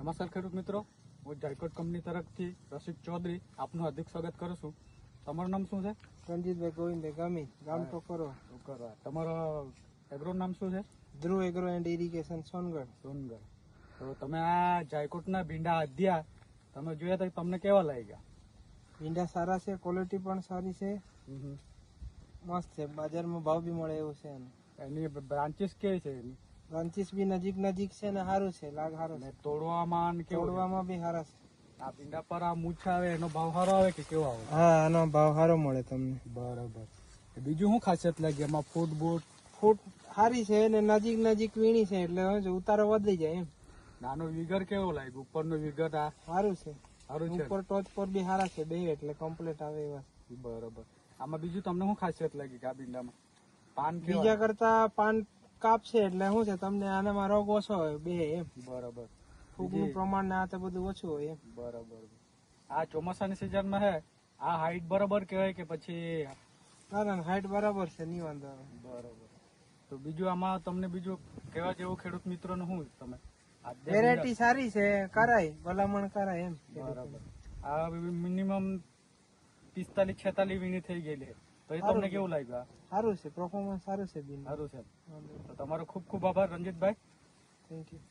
નમસ્કાર ખેડૂત મિત્રો, હું જાયકોટ કંપની તરફથી રસિક ચૌધરી આપનું હાર્દિક સ્વાગત કરું છું. તમારું નામ શું છે? રણજીતભાઈ ગોવિંદભાઈ ગામી, ગામ ટોકરો. તમારો એગ્રો નામ શું છે? ધ્રુવ એગ્રો એન્ડ ઇરિગેશન, સોનગઢ. તો તમે આ જાયકોટના ભીંડા અધ્યા તમે જોયા તો તમને કેવા લાગ્યા? ભીંડા સારા છે, ક્વોલિટી પણ સારી છે, મસ્ત છે. બજારમાં ભાવ બી મળે એવું છે. એની બ્રાન્ચીસ કેવી છે? એની બ્રાન્ચીસ બી નજીક છે ને સારું છે, લાગ સારું છે. તોડવામાં તોડવામાં બી સારા છે. આ ભીંડા પર આ મૂછ આવે એનો ભાવ સારો આવે કે કેવો આવે? હા, આનો ભાવ સારો મળે તમને. બરાબર. બીજું શું ખાસિયત લાગી એમાં? ફૂટ સારી છે ને નજીક વીણી છે એટલે ઉતારો વધી જાય એમ. નાનો વિગર કેવો લાગ્યો? ઉપરનો વિગર આ સારું છે. સારું છે. ઉપર ટોચ પર બી સારા છે બે, એટલે કમ્પ્લીટ આવે એવા. બરાબર. આમાં બીજું તમને શું ખાસિયત લાગી કે આ ભીંડામાં? પાન બીજા કરતા પાન કાપ છે એટલે શું છે તમને આનામાં રોગ ઓછો હોય બે એમ. બરાબર. ફૂગનું પ્રમાણ ને આ તો બધું ઓછું હોય એમ. બરાબર. આ ચોમાસાની સિઝનમાં હે આ હાઈટ બરાબર કહેવાય કે પછી? ના, હાઈટ બરાબર છે, નહીં વાંધો આવે. બરાબર. તો બીજું આમાં તમને બીજું કહેવા જેવું ખેડૂત મિત્રોને શું તમે? વેરાયટી સારી છે, કરાય ભલામણ કરાય એમ. બરાબર. આ મિનિમમ 45-46 વીણી થઈ ગયેલી છે. તો એ તમને કેવું લાગ્યું? સારું છે, પરફોર્મન્સ સારું છે. સારું છે. તો તમારો ખૂબ ખૂબ આભાર રંજીતભાઈ. Thank you.